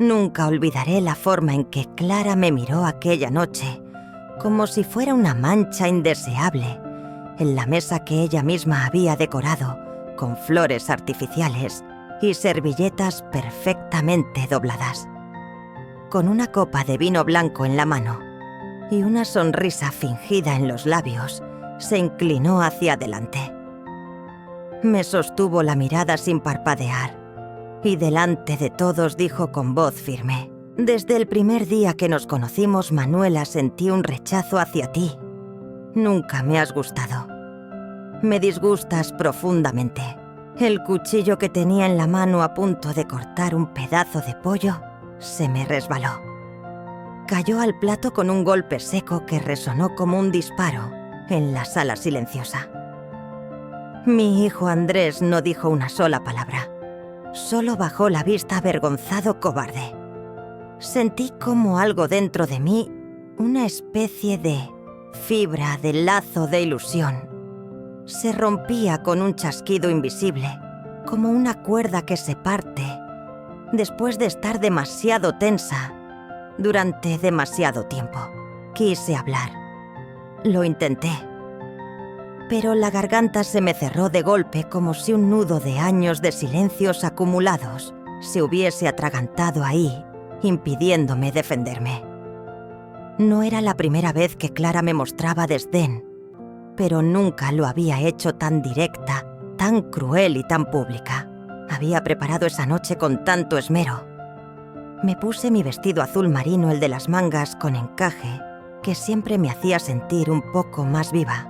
Nunca olvidaré la forma en que Clara me miró aquella noche, como si fuera una mancha indeseable, en la mesa que ella misma había decorado con flores artificiales y servilletas perfectamente dobladas. Con una copa de vino blanco en la mano y una sonrisa fingida en los labios, se inclinó hacia adelante. Me sostuvo la mirada sin parpadear y delante de todos dijo con voz firme: «Desde el primer día que nos conocimos, Manuela, sentí un rechazo hacia ti. Nunca me has gustado. Me disgustas profundamente». El cuchillo que tenía en la mano a punto de cortar un pedazo de pollo se me resbaló. Cayó al plato con un golpe seco que resonó como un disparo en la sala silenciosa. Mi hijo Andrés no dijo una sola palabra. Solo bajó la vista avergonzado, cobarde. Sentí como algo dentro de mí, una especie de fibra, de lazo de ilusión, se rompía con un chasquido invisible, como una cuerda que se parte después de estar demasiado tensa durante demasiado tiempo. Quise hablar. Lo intenté. Pero la garganta se me cerró de golpe como si un nudo de años de silencios acumulados se hubiese atragantado ahí, impidiéndome defenderme. No era la primera vez que Clara me mostraba desdén, pero nunca lo había hecho tan directa, tan cruel y tan pública. Había preparado esa noche con tanto esmero. Me puse mi vestido azul marino, el de las mangas con encaje, que siempre me hacía sentir un poco más viva.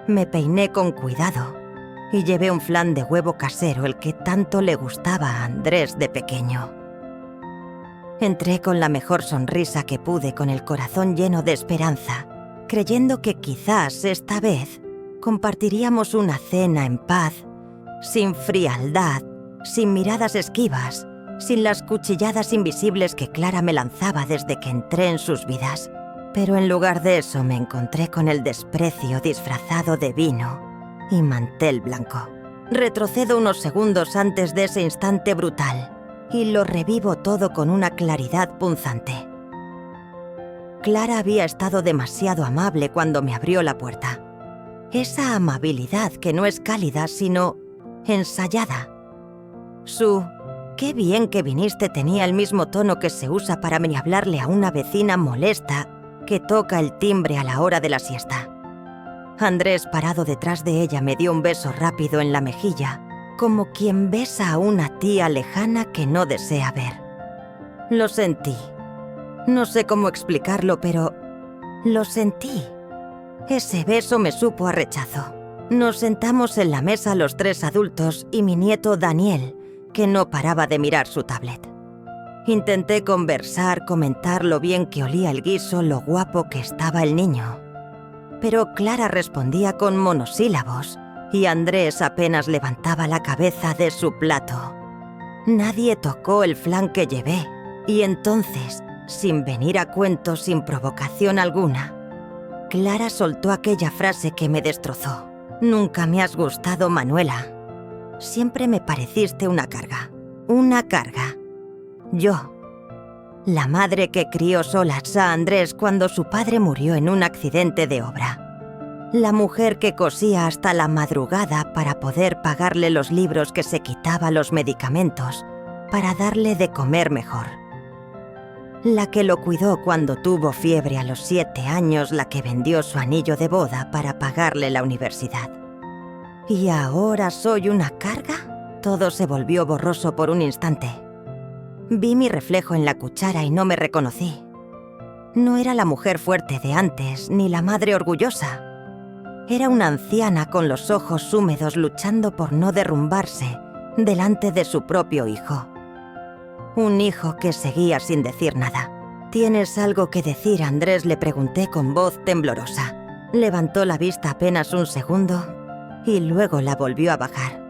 Me peiné con cuidado y llevé un flan de huevo casero, el que tanto le gustaba a Andrés de pequeño. Entré con la mejor sonrisa que pude, con el corazón lleno de esperanza, creyendo que quizás esta vez compartiríamos una cena en paz, sin frialdad, sin miradas esquivas, sin las cuchilladas invisibles que Clara me lanzaba desde que entré en sus vidas. Pero en lugar de eso me encontré con el desprecio disfrazado de vino y mantel blanco. Retrocedo unos segundos antes de ese instante brutal y lo revivo todo con una claridad punzante. Clara había estado demasiado amable cuando me abrió la puerta. Esa amabilidad que no es cálida, sino ensayada. Su «qué bien que viniste» tenía el mismo tono que se usa para hablarle a una vecina molesta que toca el timbre a la hora de la siesta. Andrés, parado detrás de ella, me dio un beso rápido en la mejilla, como quien besa a una tía lejana que no desea ver. Lo sentí. No sé cómo explicarlo, pero lo sentí. Ese beso me supo a rechazo. Nos sentamos en la mesa los tres adultos y mi nieto Daniel, que no paraba de mirar su tablet. Intenté conversar, comentar lo bien que olía el guiso, lo guapo que estaba el niño. Pero Clara respondía con monosílabos y Andrés apenas levantaba la cabeza de su plato. Nadie tocó el flan que llevé y entonces, sin venir a cuento, sin provocación alguna, Clara soltó aquella frase que me destrozó. «Nunca me has gustado, Manuela. Siempre me pareciste una carga. Una carga. Yo, la madre que crió solas a Andrés cuando su padre murió en un accidente de obra. La mujer que cosía hasta la madrugada para poder pagarle los libros, que se quitaba los medicamentos para darle de comer mejor. La que lo cuidó cuando tuvo fiebre a los 7 años, la que vendió su anillo de boda para pagarle la universidad. ¿Y ahora soy una carga?» Todo se volvió borroso por un instante. Vi mi reflejo en la cuchara y no me reconocí. No era la mujer fuerte de antes, ni la madre orgullosa. Era una anciana con los ojos húmedos luchando por no derrumbarse delante de su propio hijo. Un hijo que seguía sin decir nada. «¿Tienes algo que decir, Andrés?», le pregunté con voz temblorosa. Levantó la vista apenas un segundo y luego la volvió a bajar.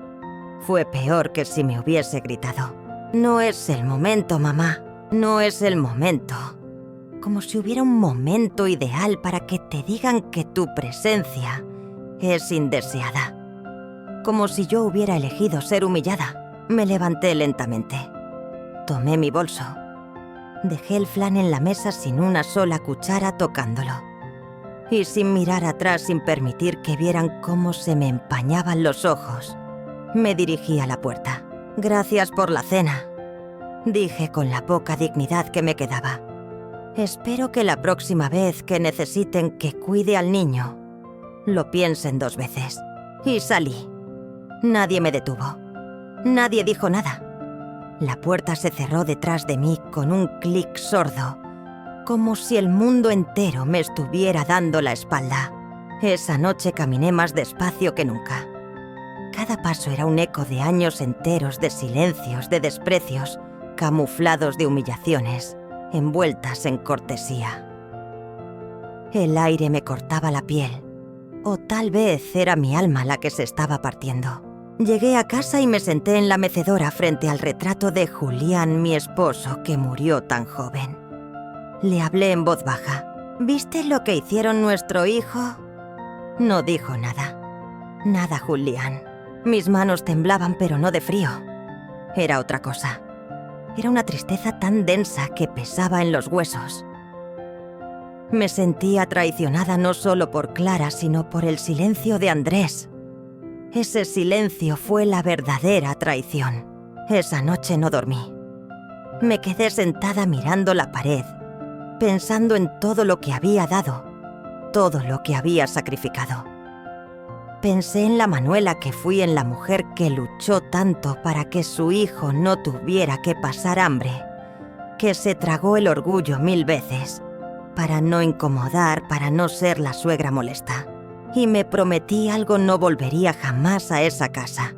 Fue peor que si me hubiese gritado. «No es el momento, mamá. No es el momento». Como si hubiera un momento ideal para que te digan que tu presencia es indeseada. Como si yo hubiera elegido ser humillada. Me levanté lentamente. tomé mi bolso. Dejé el flan en la mesa sin una sola cuchara tocándolo. Y sin mirar atrás, sin permitir que vieran cómo se me empañaban los ojos, me dirigí a la puerta. «Gracias por la cena», dije con la poca dignidad que me quedaba. «Espero que la próxima vez que necesiten que cuide al niño, lo piensen 2 veces». Y salí. Nadie me detuvo. Nadie dijo nada. La puerta se cerró detrás de mí con un clic sordo, como si el mundo entero me estuviera dando la espalda. Esa noche caminé más despacio que nunca. Cada paso era un eco de años enteros de silencios, de desprecios, camuflados de humillaciones, envueltas en cortesía. El aire me cortaba la piel, o tal vez era mi alma la que se estaba partiendo. Llegué a casa y me senté en la mecedora frente al retrato de Julián, mi esposo, que murió tan joven. Le hablé en voz baja. «¿Viste lo que hicieron nuestro hijo?» No dijo nada. «Nada, Julián». Mis manos temblaban, pero no de frío. Era otra cosa. Era una tristeza tan densa que pesaba en los huesos. Me sentía traicionada no solo por Clara, sino por el silencio de Andrés. Ese silencio fue la verdadera traición. Esa noche no dormí. Me quedé sentada mirando la pared, pensando en todo lo que había dado, todo lo que había sacrificado. Pensé en la Manuela que fui, en la mujer que luchó tanto para que su hijo no tuviera que pasar hambre, que se tragó el orgullo 1000 veces, para no incomodar, para no ser la suegra molesta. Y me prometí algo: no volvería jamás a esa casa.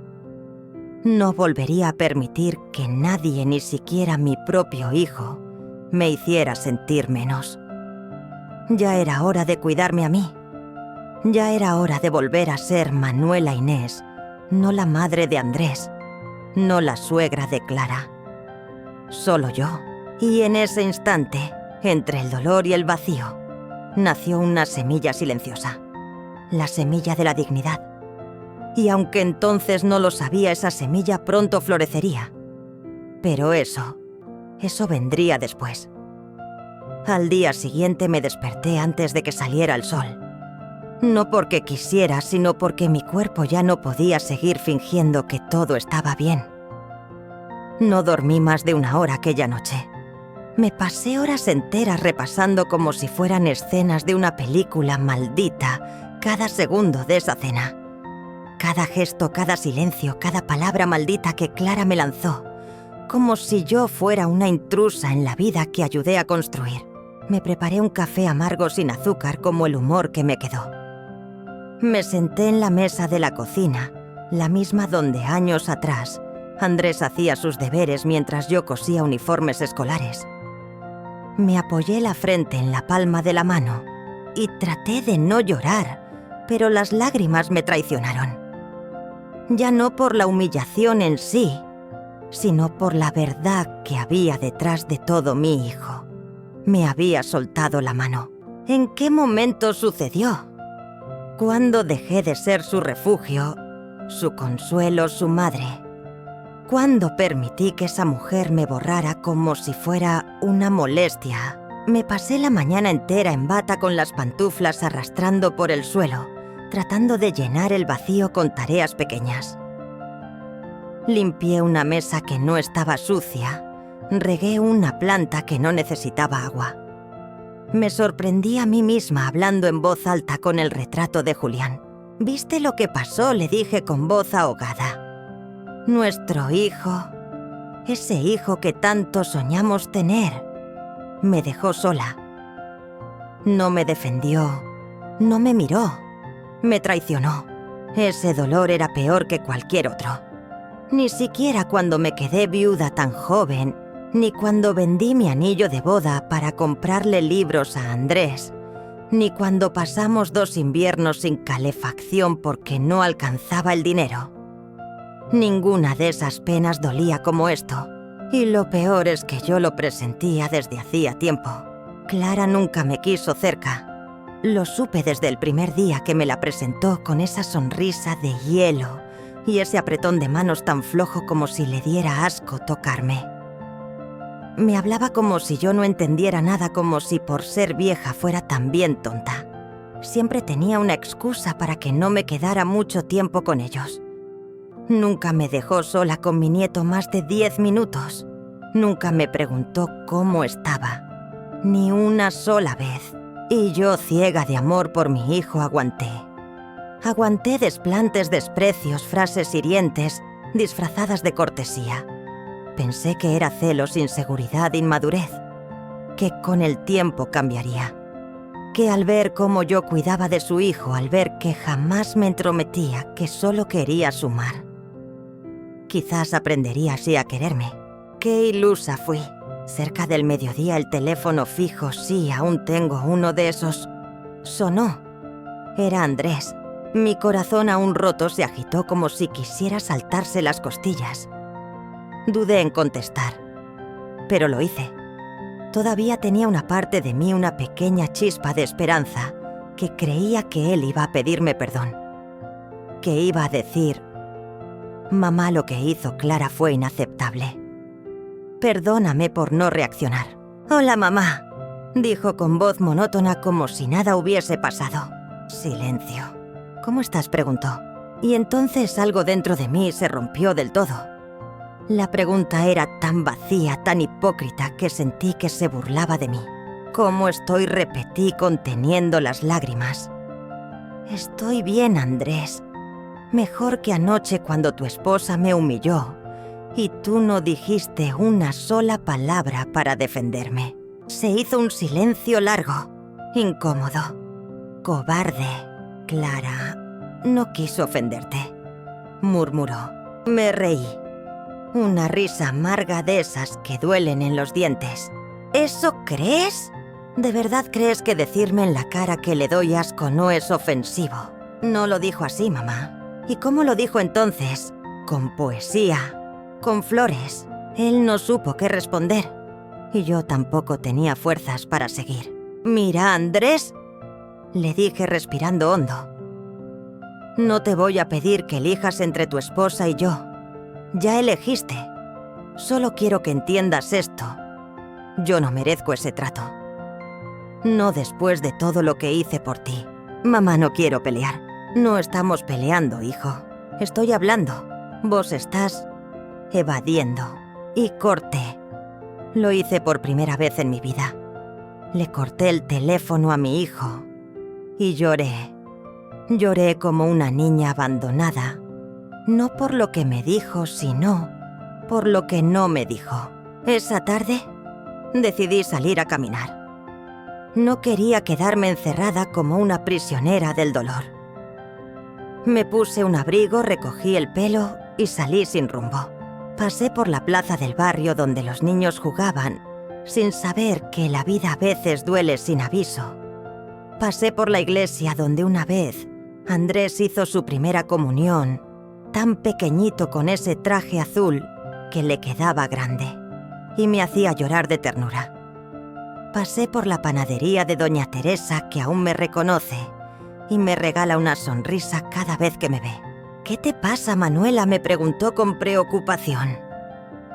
No volvería a permitir que nadie, ni siquiera mi propio hijo, me hiciera sentir menos. Ya era hora de cuidarme a mí. Ya era hora de volver a ser Manuela Inés, no la madre de Andrés, no la suegra de Clara. Solo yo. Y en ese instante, entre el dolor y el vacío, nació una semilla silenciosa. La semilla de la dignidad. Y aunque entonces no lo sabía, esa semilla pronto florecería. Pero eso vendría después. Al día siguiente me desperté antes de que saliera el sol. No porque quisiera, sino porque mi cuerpo ya no podía seguir fingiendo que todo estaba bien. No dormí más de 1 hora aquella noche. Me pasé horas enteras repasando como si fueran escenas de una película maldita cada segundo de esa cena. Cada gesto, cada silencio, cada palabra maldita que Clara me lanzó, como si yo fuera una intrusa en la vida que ayudé a construir. Me preparé un café amargo sin azúcar como el humor que me quedó. Me senté en la mesa de la cocina, la misma donde años atrás Andrés hacía sus deberes mientras yo cosía uniformes escolares. Me apoyé la frente en la palma de la mano y traté de no llorar, pero las lágrimas me traicionaron. Ya no por la humillación en sí, sino por la verdad que había detrás de todo. Mi hijo me había soltado la mano. ¿En qué momento sucedió? ¿Cuándo dejé de ser su refugio, su consuelo, su madre? ¿Cuándo permití que esa mujer me borrara como si fuera una molestia? Me pasé la mañana entera en bata con las pantuflas arrastrando por el suelo, tratando de llenar el vacío con tareas pequeñas. Limpié una mesa que no estaba sucia, regué una planta que no necesitaba agua. Me sorprendí a mí misma hablando en voz alta con el retrato de Julián. «¿Viste lo que pasó?», le dije con voz ahogada. «Nuestro hijo, ese hijo que tanto soñamos tener, me dejó sola. No me defendió, no me miró, me traicionó. Ese dolor era peor que cualquier otro. Ni siquiera cuando me quedé viuda tan joven, ni cuando vendí mi anillo de boda para comprarle libros a Andrés, ni cuando pasamos 2 inviernos sin calefacción porque no alcanzaba el dinero. Ninguna de esas penas dolía como esto, y lo peor es que yo lo presentía desde hacía tiempo. Clara nunca me quiso cerca. Lo supe desde el primer día que me la presentó con esa sonrisa de hielo y ese apretón de manos tan flojo como si le diera asco tocarme. Me hablaba como si yo no entendiera nada, como si por ser vieja fuera también tonta. Siempre tenía una excusa para que no me quedara mucho tiempo con ellos. Nunca me dejó sola con mi nieto más de 10 minutos. Nunca me preguntó cómo estaba, ni una sola vez. Y yo, ciega de amor por mi hijo, aguanté. Aguanté desplantes, desprecios, frases hirientes, disfrazadas de cortesía. Pensé que era celos, inseguridad, inmadurez, que con el tiempo cambiaría. Que al ver cómo yo cuidaba de su hijo, al ver que jamás me entrometía, que solo quería sumar, quizás aprendería así a quererme. Qué ilusa fui. Cerca del mediodía el teléfono fijo, sí, aún tengo uno de esos, sonó. Era Andrés. Mi corazón aún roto se agitó como si quisiera saltarse las costillas. Dudé en contestar, pero lo hice. Todavía tenía una parte de mí, una pequeña chispa de esperanza, que creía que él iba a pedirme perdón. Que iba a decir: mamá, lo que hizo Clara fue inaceptable. Perdóname por no reaccionar. Hola, mamá, dijo con voz monótona como si nada hubiese pasado. Silencio. ¿Cómo estás?, preguntó. Y entonces algo dentro de mí se rompió del todo. La pregunta era tan vacía, tan hipócrita, que sentí que se burlaba de mí. ¿Cómo estoy?, repetí conteniendo las lágrimas. Estoy bien, Andrés. Mejor que anoche cuando tu esposa me humilló y tú no dijiste una sola palabra para defenderme. Se hizo un silencio largo, incómodo. Cobarde. Clara no quiso ofenderte, murmuró. Me reí. Una risa amarga de esas que duelen en los dientes. ¿Eso crees? ¿De verdad crees que decirme en la cara que le doy asco no es ofensivo? No lo dijo así, mamá. ¿Y cómo lo dijo entonces? Con poesía, con flores. Él no supo qué responder. Y yo tampoco tenía fuerzas para seguir. Mira, Andrés, le dije respirando hondo. No te voy a pedir que elijas entre tu esposa y yo. Ya elegiste. Solo quiero que entiendas esto. Yo no merezco ese trato. No después de todo lo que hice por ti. Mamá, no quiero pelear. No estamos peleando, hijo. Estoy hablando. Vos estás evadiendo. Y corté. Lo hice por primera vez en mi vida. Le corté el teléfono a mi hijo. Y lloré. Lloré como una niña abandonada. No por lo que me dijo, sino por lo que no me dijo. Esa tarde decidí salir a caminar. No quería quedarme encerrada como una prisionera del dolor. Me puse un abrigo, recogí el pelo y salí sin rumbo. Pasé por la plaza del barrio donde los niños jugaban, sin saber que la vida a veces duele sin aviso. Pasé por la iglesia donde una vez Andrés hizo su primera comunión, tan pequeñito con ese traje azul que le quedaba grande y me hacía llorar de ternura. Pasé por la panadería de Doña Teresa, que aún me reconoce y me regala una sonrisa cada vez que me ve. ¿Qué te pasa, Manuela?, me preguntó con preocupación.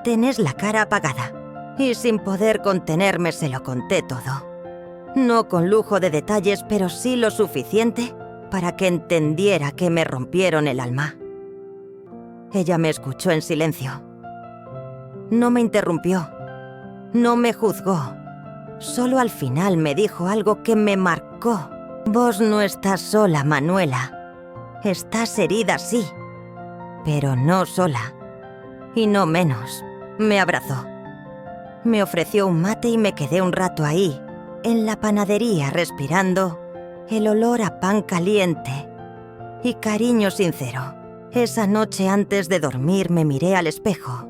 Tenés la cara apagada. Y sin poder contenerme se lo conté todo. No con lujo de detalles, pero sí lo suficiente para que entendiera que me rompieron el alma. Ella me escuchó en silencio. No me interrumpió. No me juzgó. Solo al final me dijo algo que me marcó. Vos no estás sola, Manuela. Estás herida, sí, pero no sola. Y no menos. Me abrazó. Me ofreció un mate y me quedé un rato ahí, en la panadería, respirando el olor a pan caliente y cariño sincero. Esa noche antes de dormir me miré al espejo.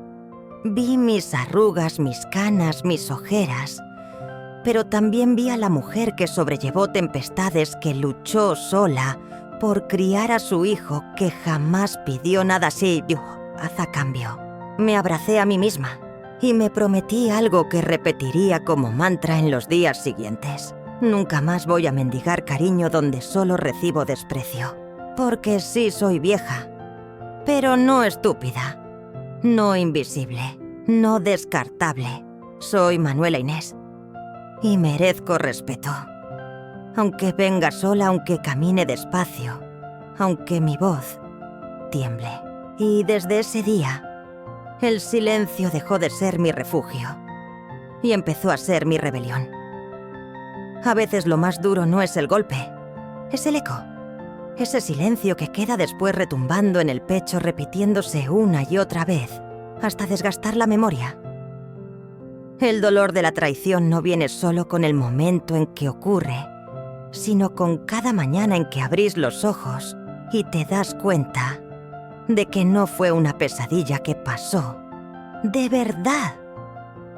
Vi mis arrugas, mis canas, mis ojeras, pero también vi a la mujer que sobrellevó tempestades, que luchó sola por criar a su hijo, que jamás pidió nada así a cambio. Me abracé a mí misma y me prometí algo que repetiría como mantra en los días siguientes. Nunca más voy a mendigar cariño donde solo recibo desprecio. Porque sí soy vieja, pero no estúpida, no invisible, no descartable. Soy Manuela Inés y merezco respeto. Aunque venga sola, aunque camine despacio, aunque mi voz tiemble. Y desde ese día, el silencio dejó de ser mi refugio y empezó a ser mi rebelión. A veces lo más duro no es el golpe, es el eco. Ese silencio que queda después retumbando en el pecho, repitiéndose una y otra vez, hasta desgastar la memoria. El dolor de la traición no viene solo con el momento en que ocurre, sino con cada mañana en que abrís los ojos y te das cuenta de que no fue una pesadilla que pasó, de verdad,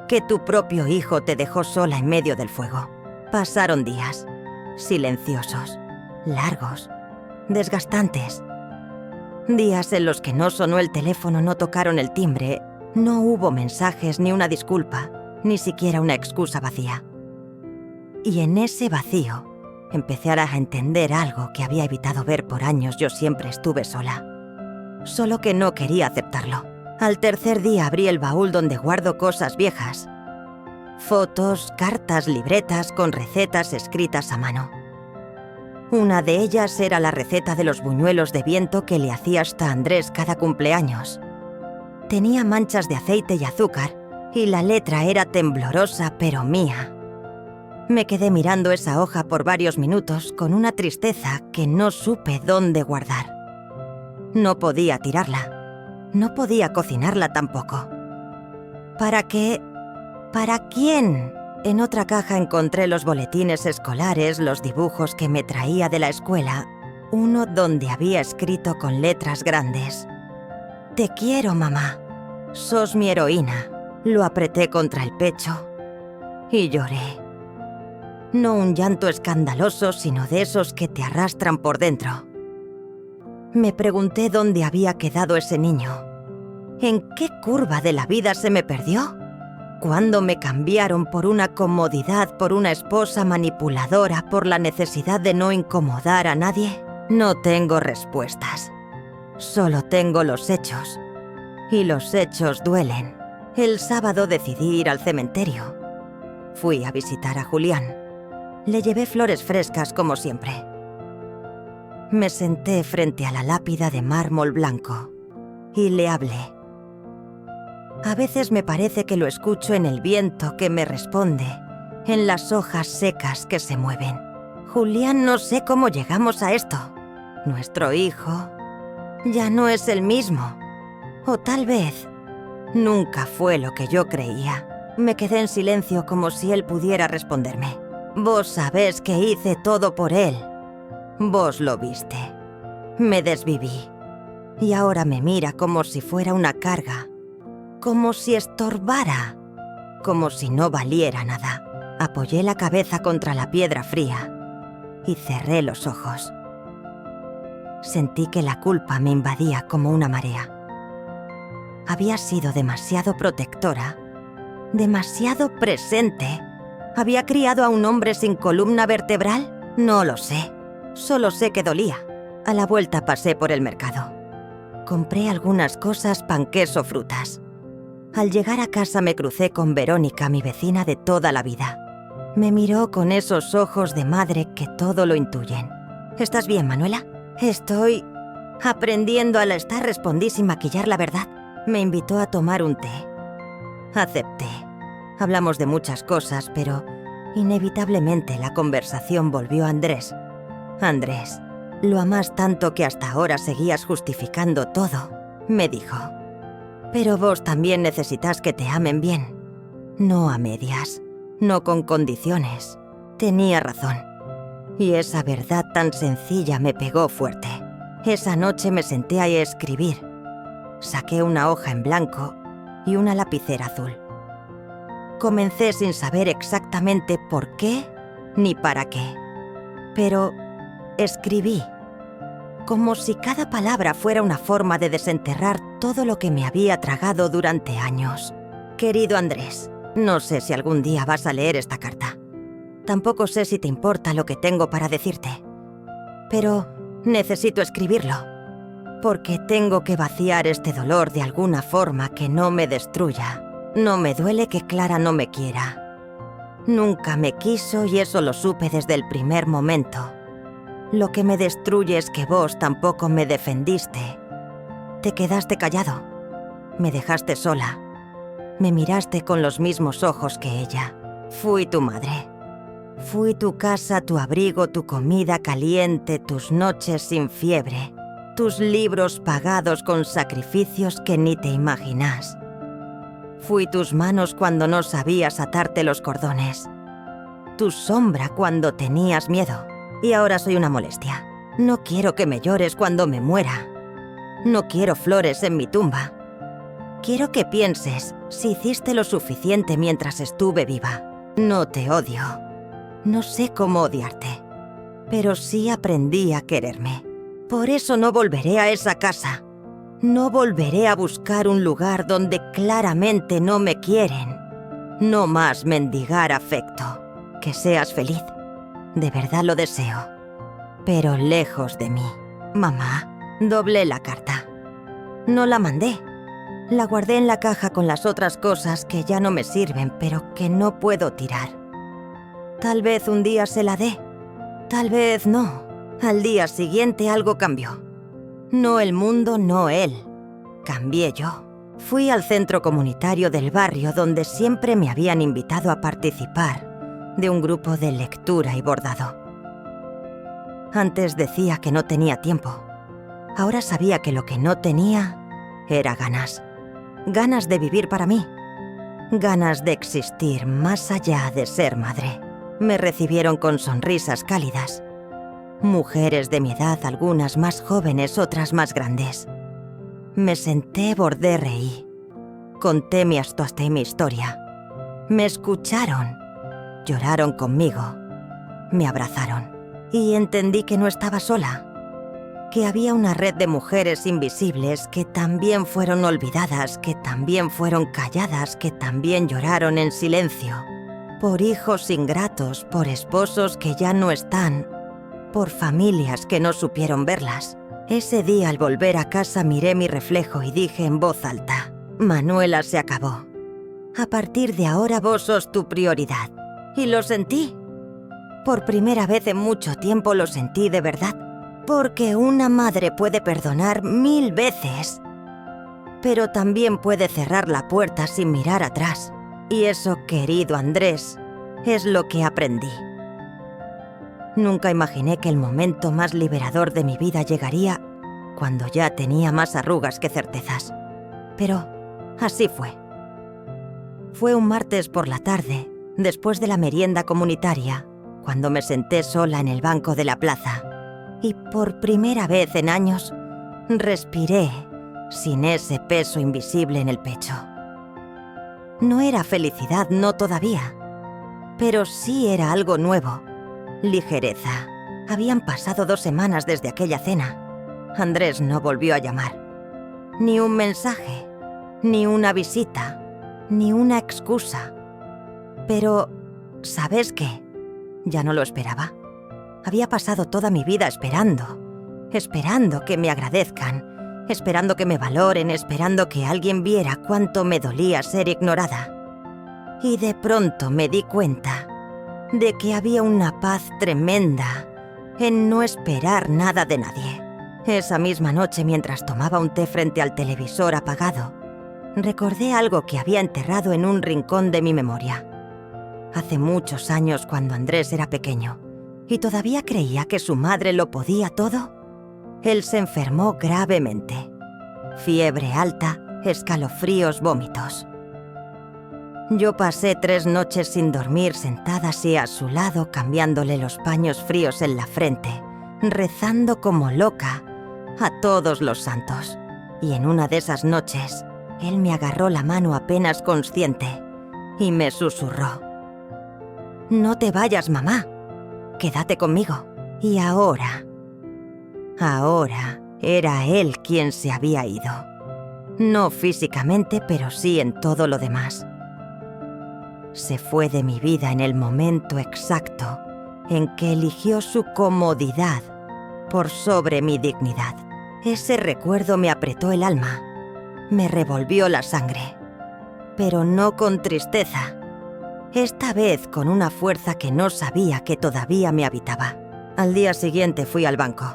que tu propio hijo te dejó sola en medio del fuego. Pasaron días, silenciosos, largos, desgastantes. Días en los que no sonó el teléfono, no tocaron el timbre, no hubo mensajes ni una disculpa, ni siquiera una excusa vacía. Y en ese vacío, empecé a entender algo que había evitado ver por años. Yo siempre estuve sola. Solo que no quería aceptarlo. Al tercer día abrí el baúl donde guardo cosas viejas. Fotos, cartas, libretas con recetas escritas a mano. Una de ellas era la receta de los buñuelos de viento que le hacía hasta Andrés cada cumpleaños. Tenía manchas de aceite y azúcar, y la letra era temblorosa pero mía. Me quedé mirando esa hoja por varios minutos con una tristeza que no supe dónde guardar. No podía tirarla. No podía cocinarla tampoco. ¿Para qué? ¿Para quién? En otra caja encontré los boletines escolares, los dibujos que me traía de la escuela, uno donde había escrito con letras grandes: «Te quiero, mamá. Sos mi heroína». Lo apreté contra el pecho y lloré. No un llanto escandaloso, sino de esos que te arrastran por dentro. Me pregunté dónde había quedado ese niño. ¿En qué curva de la vida se me perdió? ¿Cuándo me cambiaron por una comodidad, por una esposa manipuladora, por la necesidad de no incomodar a nadie? No tengo respuestas. Solo tengo los hechos. Y los hechos duelen. El sábado decidí ir al cementerio. Fui a visitar a Julián. Le llevé flores frescas como siempre. Me senté frente a la lápida de mármol blanco y le hablé. A veces me parece que lo escucho en el viento que me responde, en las hojas secas que se mueven. Julián, no sé cómo llegamos a esto. Nuestro hijo ya no es el mismo. O tal vez nunca fue lo que yo creía. Me quedé en silencio como si él pudiera responderme. Vos sabés que hice todo por él. Vos lo viste. Me desviví. Y ahora me mira como si fuera una carga. Como si estorbara. Como si no valiera nada. Apoyé la cabeza contra la piedra fría y cerré los ojos. Sentí que la culpa me invadía como una marea. Había sido demasiado protectora, demasiado presente. ¿Había criado a un hombre sin columna vertebral? No lo sé. Solo sé que dolía. A la vuelta pasé por el mercado. Compré algunas cosas, pan, queso, frutas. Al llegar a casa me crucé con Verónica, mi vecina de toda la vida. Me miró con esos ojos de madre que todo lo intuyen. ¿Estás bien, Manuela? Estoy aprendiendo al estar, respondí sin maquillar la verdad. Me invitó a tomar un té. Acepté. Hablamos de muchas cosas, pero inevitablemente la conversación volvió a Andrés. Andrés, lo amás tanto que hasta ahora seguías justificando todo, me dijo. Pero vos también necesitas que te amen bien. No a medias, no con condiciones. Tenía razón. Y esa verdad tan sencilla me pegó fuerte. Esa noche me senté a escribir. Saqué una hoja en blanco y una lapicera azul. Comencé sin saber exactamente por qué ni para qué. Pero escribí, como si cada palabra fuera una forma de desenterrar todo lo que me había tragado durante años. Querido Andrés, no sé si algún día vas a leer esta carta. Tampoco sé si te importa lo que tengo para decirte. Pero necesito escribirlo, porque tengo que vaciar este dolor de alguna forma que no me destruya. No me duele que Clara no me quiera. Nunca me quiso y eso lo supe desde el primer momento. Lo que me destruye es que vos tampoco me defendiste. Te quedaste callado. Me dejaste sola. Me miraste con los mismos ojos que ella. Fui tu madre. Fui tu casa, tu abrigo, tu comida caliente, tus noches sin fiebre, tus libros pagados con sacrificios que ni te imaginas. Fui tus manos cuando no sabías atarte los cordones. Tu sombra cuando tenías miedo. Y ahora soy una molestia. No quiero que me llores cuando me muera. No quiero flores en mi tumba. Quiero que pienses si hiciste lo suficiente mientras estuve viva. No te odio. No sé cómo odiarte. Pero sí aprendí a quererme. Por eso no volveré a esa casa. No volveré a buscar un lugar donde claramente no me quieren. No más mendigar afecto. Que seas feliz. De verdad lo deseo. Pero lejos de mí. Mamá, doblé la carta. No la mandé. La guardé en la caja con las otras cosas que ya no me sirven, pero que no puedo tirar. Tal vez un día se la dé. Tal vez no. Al día siguiente algo cambió. No el mundo, no él. Cambié yo. Fui al centro comunitario del barrio donde siempre me habían invitado a participar de un grupo de lectura y bordado. Antes decía que no tenía tiempo. Ahora sabía que lo que no tenía era ganas. Ganas de vivir para mí. Ganas de existir más allá de ser madre. Me recibieron con sonrisas cálidas. Mujeres de mi edad, algunas más jóvenes, otras más grandes. Me senté, bordé, reí. Conté mi astoste y mi historia. Me escucharon. Lloraron conmigo. Me abrazaron. Y entendí que no estaba sola. Que había una red de mujeres invisibles que también fueron olvidadas, que también fueron calladas, que también lloraron en silencio. Por hijos ingratos, por esposos que ya no están, por familias que no supieron verlas. Ese día al volver a casa miré mi reflejo y dije en voz alta: Manuela, se acabó. A partir de ahora vos sos tu prioridad. Y lo sentí. Por primera vez en mucho tiempo lo sentí de verdad. Porque una madre puede perdonar 1000 veces, pero también puede cerrar la puerta sin mirar atrás. Y eso, querido Andrés, es lo que aprendí. Nunca imaginé que el momento más liberador de mi vida llegaría cuando ya tenía más arrugas que certezas. Pero así fue. Fue un martes por la tarde, después de la merienda comunitaria, cuando me senté sola en el banco de la plaza. Y por primera vez en años, respiré sin ese peso invisible en el pecho. No era felicidad, no todavía, pero sí era algo nuevo. Ligereza. Habían pasado 2 semanas desde aquella cena. Andrés no volvió a llamar. Ni un mensaje, ni una visita, ni una excusa. Pero, ¿sabes qué? Ya no lo esperaba. Había pasado toda mi vida esperando que me agradezcan, esperando que me valoren, esperando que alguien viera cuánto me dolía ser ignorada. Y de pronto me di cuenta de que había una paz tremenda en no esperar nada de nadie. Esa misma noche, mientras tomaba un té frente al televisor apagado, recordé algo que había enterrado en un rincón de mi memoria. Hace muchos años, cuando Andrés era pequeño, y todavía creía que su madre lo podía todo, él se enfermó gravemente. Fiebre alta, escalofríos, vómitos. Yo pasé 3 noches sin dormir sentada así a su lado, cambiándole los paños fríos en la frente, rezando como loca a todos los santos. Y en una de esas noches, él me agarró la mano apenas consciente y me susurró: «No te vayas, mamá. Quédate conmigo». Y ahora era él quien se había ido. No físicamente, pero sí en todo lo demás. Se fue de mi vida en el momento exacto en que eligió su comodidad por sobre mi dignidad. Ese recuerdo me apretó el alma, me revolvió la sangre. pero no con tristeza. Esta vez con una fuerza que no sabía que todavía me habitaba. Al día siguiente fui al banco.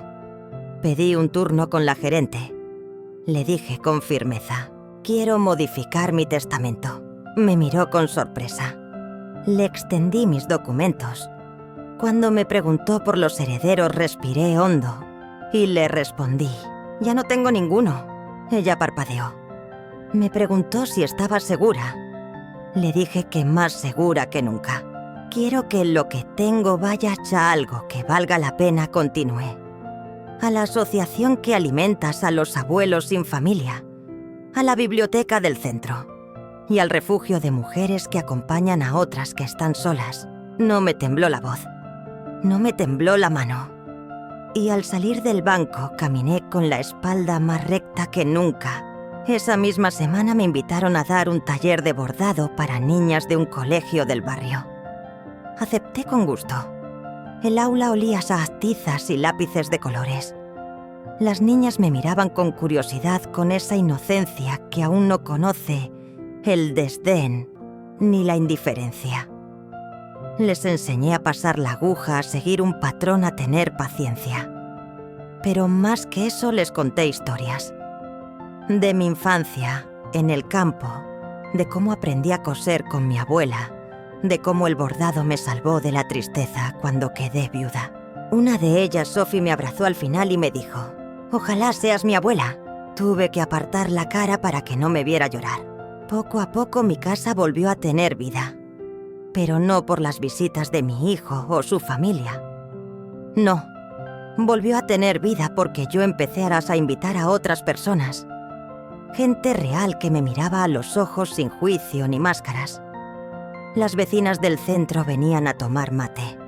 Pedí un turno con la gerente. Le dije con firmeza: quiero modificar mi testamento. Me miró con sorpresa. Le extendí mis documentos. Cuando me preguntó por los herederos, respiré hondo y le respondí: ya no tengo ninguno. Ella parpadeó. Me preguntó si estaba segura. Le dije que más segura que nunca. Quiero que lo que tengo vaya a algo que valga la pena, continué. A la asociación que alimentas a los abuelos sin familia, a la biblioteca del centro y al refugio de mujeres que acompañan a otras que están solas. No me tembló la voz, no me tembló la mano. Y al salir del banco caminé con la espalda más recta que nunca. Esa misma semana me invitaron a dar un taller de bordado para niñas de un colegio del barrio. Acepté con gusto. El aula olía a tizas y lápices de colores. Las niñas me miraban con curiosidad, con esa inocencia que aún no conoce el desdén ni la indiferencia. Les enseñé a pasar la aguja, a seguir un patrón, a tener paciencia. Pero más que eso les conté historias. De mi infancia, en el campo, de cómo aprendí a coser con mi abuela, de cómo el bordado me salvó de la tristeza cuando quedé viuda. Una de ellas, Sophie, me abrazó al final y me dijo: ojalá seas mi abuela. Tuve que apartar la cara para que no me viera llorar. Poco a poco mi casa volvió a tener vida. Pero no por las visitas de mi hijo o su familia. No, volvió a tener vida porque yo empecé a invitar a otras personas. Gente real que me miraba a los ojos sin juicio ni máscaras. Las vecinas del centro venían a tomar mate.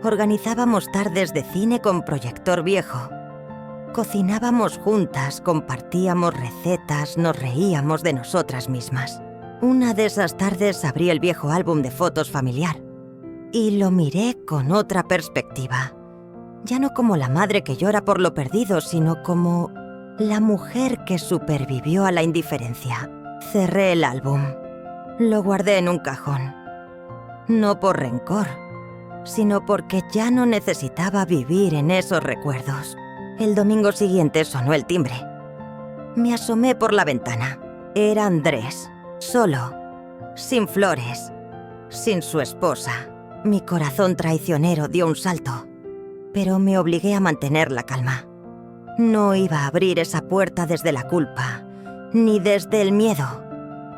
Organizábamos tardes de cine con proyector viejo. Cocinábamos juntas, compartíamos recetas, nos reíamos de nosotras mismas. Una de esas tardes abrí el viejo álbum de fotos familiar y lo miré con otra perspectiva. Ya no como la madre que llora por lo perdido, sino como la mujer que supervivió a la indiferencia. Cerré el álbum. Lo guardé en un cajón. No por rencor, sino porque ya no necesitaba vivir en esos recuerdos. El domingo siguiente sonó el timbre. Me asomé por la ventana. Era Andrés, solo, sin flores, sin su esposa. Mi corazón traicionero dio un salto, pero me obligué a mantener la calma. No iba a abrir esa puerta desde la culpa, ni desde el miedo,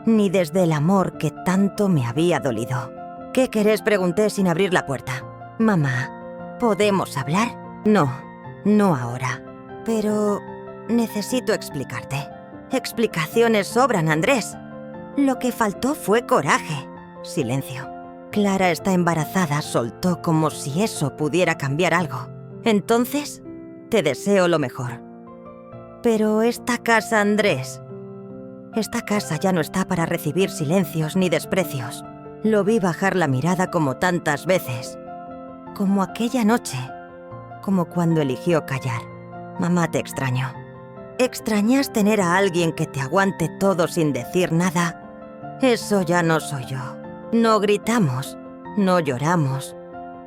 ni desde el amor que tanto me había dolido. ¿Qué querés?, pregunté sin abrir la puerta. Mamá, ¿podemos hablar? No ahora. Pero necesito explicarte. Explicaciones sobran, Andrés. Lo que faltó fue coraje. Silencio. Clara está embarazada, soltó como si eso pudiera cambiar algo. Entonces, te deseo lo mejor. Pero esta casa, Andrés, esta casa ya no está para recibir silencios ni desprecios. Lo vi bajar la mirada como tantas veces. Como aquella noche. Como cuando eligió callar. Mamá, te extraño. ¿Extrañas tener a alguien que te aguante todo sin decir nada? Eso ya no soy yo. No gritamos, no lloramos,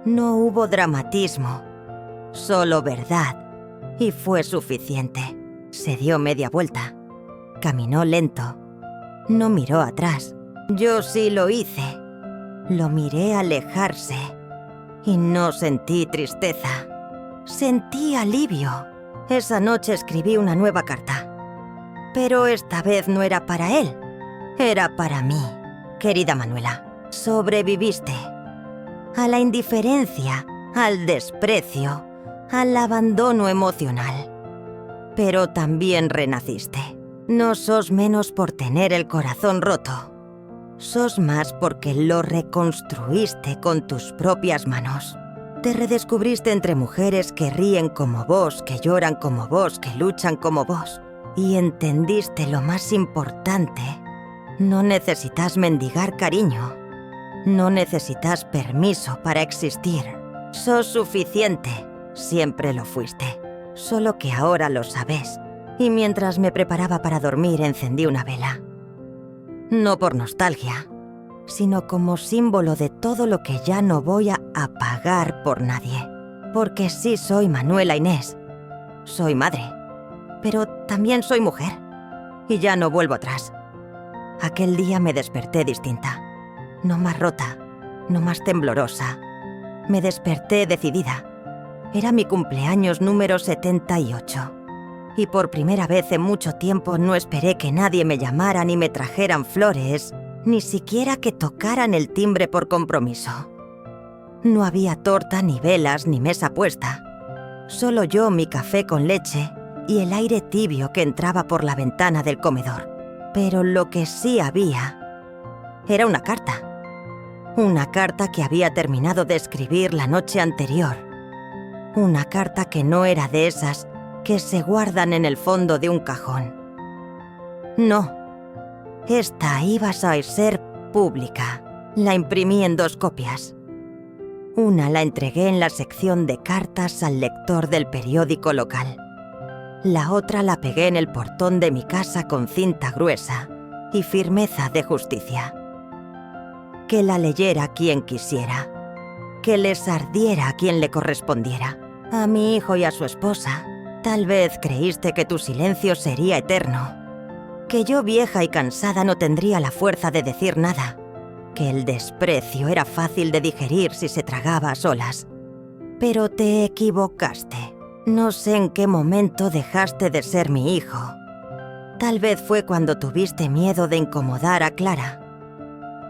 no hubo dramatismo, solo verdad. Y fue suficiente. Se dio media vuelta. Caminó lento. No miró atrás. Yo sí lo hice. Lo miré alejarse. Y no sentí tristeza. Sentí alivio. Esa noche escribí una nueva carta. Pero esta vez no era para él. Era para mí. Querida Manuela, sobreviviste. A la indiferencia, al desprecio, al abandono emocional. Pero también renaciste. No sos menos por tener el corazón roto. Sos más porque lo reconstruiste con tus propias manos. Te redescubriste entre mujeres que ríen como vos, que lloran como vos, que luchan como vos. Y entendiste lo más importante. No necesitas mendigar cariño. No necesitas permiso para existir. Sos suficiente. Siempre lo fuiste. Solo que ahora lo sabes. Y mientras me preparaba para dormir, encendí una vela. No por nostalgia, sino como símbolo de todo lo que ya no voy a pagar por nadie. Porque sí soy Manuela Inés. Soy madre, pero también soy mujer. Y ya no vuelvo atrás. Aquel día me desperté distinta. No más rota, no más temblorosa. Me desperté decidida. Era mi cumpleaños número 78. Y por primera vez en mucho tiempo no esperé que nadie me llamara ni me trajeran flores, ni siquiera que tocaran el timbre por compromiso. No había torta, ni velas, ni mesa puesta. Solo yo, mi café con leche y el aire tibio que entraba por la ventana del comedor. Pero lo que sí había era una carta. Una carta que había terminado de escribir la noche anterior. Una carta que no era de esas que se guardan en el fondo de un cajón. No, esta iba a ser pública. La imprimí en 2 copias. Una la entregué en la sección de cartas al lector del periódico local. La otra la pegué en el portón de mi casa con cinta gruesa y firmeza de justicia. Que la leyera quien quisiera. Que les ardiera a quien le correspondiera. A mi hijo y a su esposa. Tal vez creíste que tu silencio sería eterno. Que yo, vieja y cansada, no tendría la fuerza de decir nada. Que el desprecio era fácil de digerir si se tragaba a solas. Pero te equivocaste. No sé en qué momento dejaste de ser mi hijo. Tal vez fue cuando tuviste miedo de incomodar a Clara.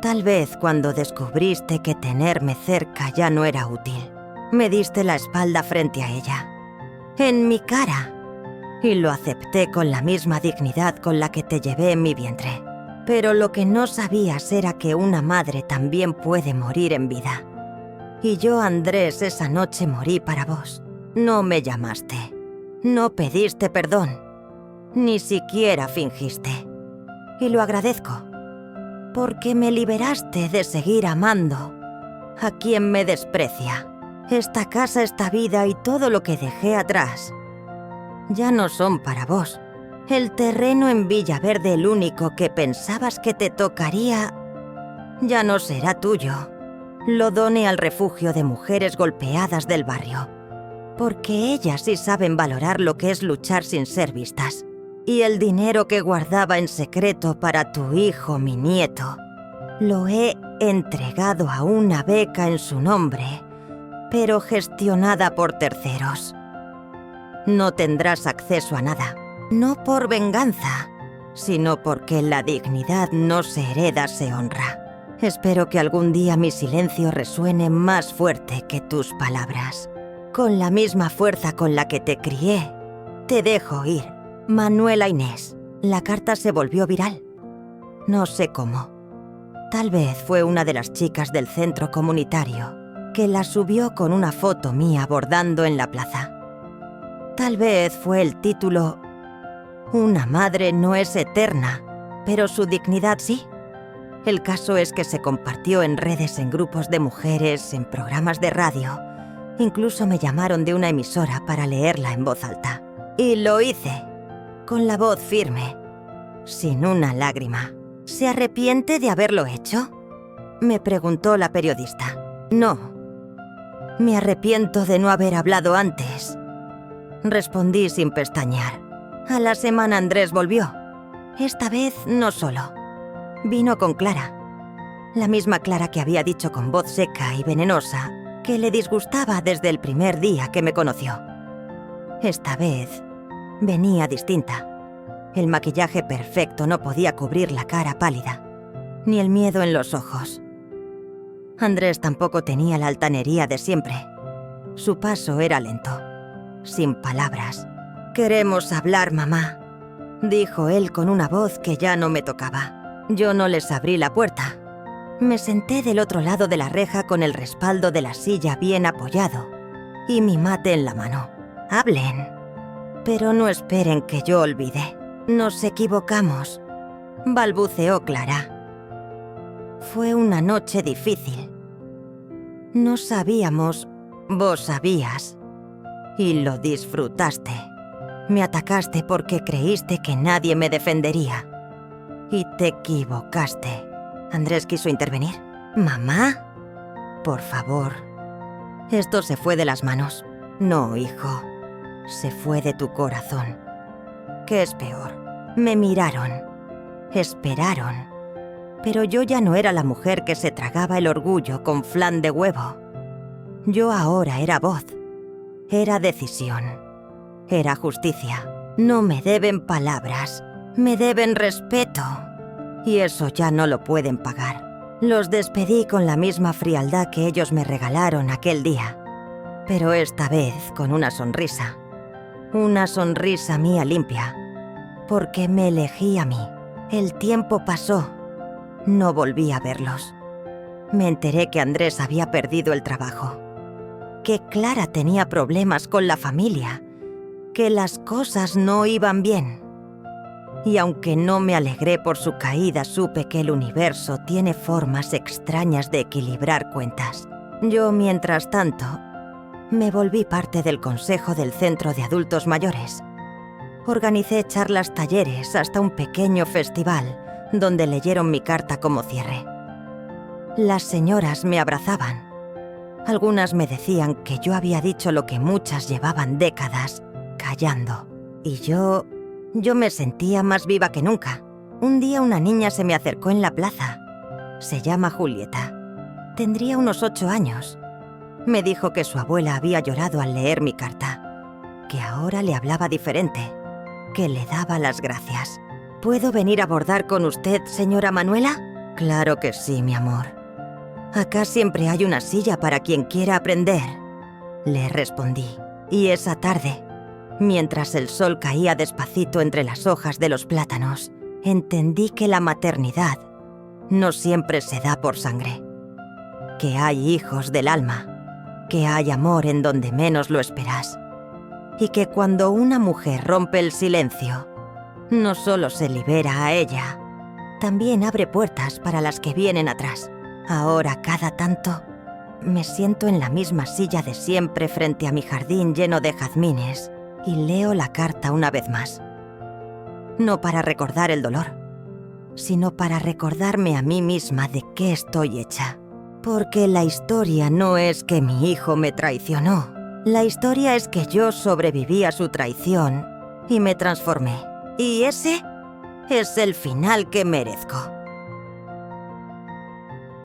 Tal vez cuando descubriste que tenerme cerca ya no era útil. Me diste la espalda frente a ella. En mi cara. Y lo acepté con la misma dignidad con la que te llevé en mi vientre. Pero lo que no sabías era que una madre también puede morir en vida. Y yo, Andrés, esa noche morí para vos. No me llamaste. No pediste perdón. Ni siquiera fingiste. Y lo agradezco. Porque me liberaste de seguir amando a quien me desprecia. Esta casa, esta vida y todo lo que dejé atrás ya no son para vos. El terreno en Villaverde, el único que pensabas que te tocaría, ya no será tuyo. Lo doné al refugio de mujeres golpeadas del barrio, porque ellas sí saben valorar lo que es luchar sin ser vistas. Y el dinero que guardaba en secreto para tu hijo, mi nieto, lo he entregado a una beca en su nombre, pero gestionada por terceros. No tendrás acceso a nada, no por venganza, sino porque la dignidad no se hereda, se honra. Espero que algún día mi silencio resuene más fuerte que tus palabras. Con la misma fuerza con la que te crié, te dejo ir. Manuela Inés. La carta se volvió viral. No sé cómo. Tal vez fue una de las chicas del centro comunitario que la subió con una foto mía bordando en la plaza. Tal vez fue el título «Una madre no es eterna, pero su dignidad sí». El caso es que se compartió en redes, en grupos de mujeres, en programas de radio. Incluso me llamaron de una emisora para leerla en voz alta. Y lo hice, con la voz firme, sin una lágrima. ¿Se arrepiente de haberlo hecho?, me preguntó la periodista. No, me arrepiento de no haber hablado antes, respondí sin pestañear. A la semana Andrés volvió. Esta vez no solo. Vino con Clara. La misma Clara que había dicho con voz seca y venenosa que le disgustaba desde el primer día que me conoció. Esta vez venía distinta. El maquillaje perfecto no podía cubrir la cara pálida, ni el miedo en los ojos. Andrés tampoco tenía la altanería de siempre. Su paso era lento, sin palabras. «Queremos hablar, mamá», dijo él con una voz que ya no me tocaba. Yo no les abrí la puerta. Me senté del otro lado de la reja con el respaldo de la silla bien apoyado y mi mate en la mano. «Hablen, pero no esperen que yo olvide. Nos equivocamos», balbuceó Clara. Fue una noche difícil. No sabíamos, vos sabías, y lo disfrutaste. Me atacaste porque creíste que nadie me defendería. Y te equivocaste. Andrés quiso intervenir. ¿Mamá? Por favor. Esto se fue de las manos. No, hijo. Se fue de tu corazón. ¿Qué es peor? Me miraron. Esperaron. Pero yo ya no era la mujer que se tragaba el orgullo con flan de huevo. Yo ahora era voz. Era decisión. Era justicia. No me deben palabras. Me deben respeto. Y eso ya no lo pueden pagar. Los despedí con la misma frialdad que ellos me regalaron aquel día. Pero esta vez con una sonrisa. Una sonrisa mía limpia. Porque me elegí a mí. El tiempo pasó. No volví a verlos. Me enteré que Andrés había perdido el trabajo. Que Clara tenía problemas con la familia. Que las cosas no iban bien. Y aunque no me alegré por su caída, supe que el universo tiene formas extrañas de equilibrar cuentas. Yo, mientras tanto, me volví parte del consejo del centro de adultos mayores. Organicé charlas, talleres, hasta un pequeño festival, donde leyeron mi carta como cierre. Las señoras me abrazaban. Algunas me decían que yo había dicho lo que muchas llevaban décadas callando. Y yo me sentía más viva que nunca. Un día una niña se me acercó en la plaza. Se llama Julieta. Tendría unos 8 años. Me dijo que su abuela había llorado al leer mi carta, que ahora le hablaba diferente, que le daba las gracias. ¿Puedo venir a bordar con usted, señora Manuela? Claro que sí, mi amor. Acá siempre hay una silla para quien quiera aprender, le respondí. Y esa tarde, mientras el sol caía despacito entre las hojas de los plátanos, entendí que la maternidad no siempre se da por sangre, que hay hijos del alma, que hay amor en donde menos lo esperas, y que cuando una mujer rompe el silencio, no solo se libera a ella, también abre puertas para las que vienen atrás. Ahora, cada tanto, me siento en la misma silla de siempre frente a mi jardín lleno de jazmines y leo la carta una vez más. No para recordar el dolor, sino para recordarme a mí misma de qué estoy hecha. Porque la historia no es que mi hijo me traicionó. La historia es que yo sobreviví a su traición y me transformé. Y ese es el final que merezco.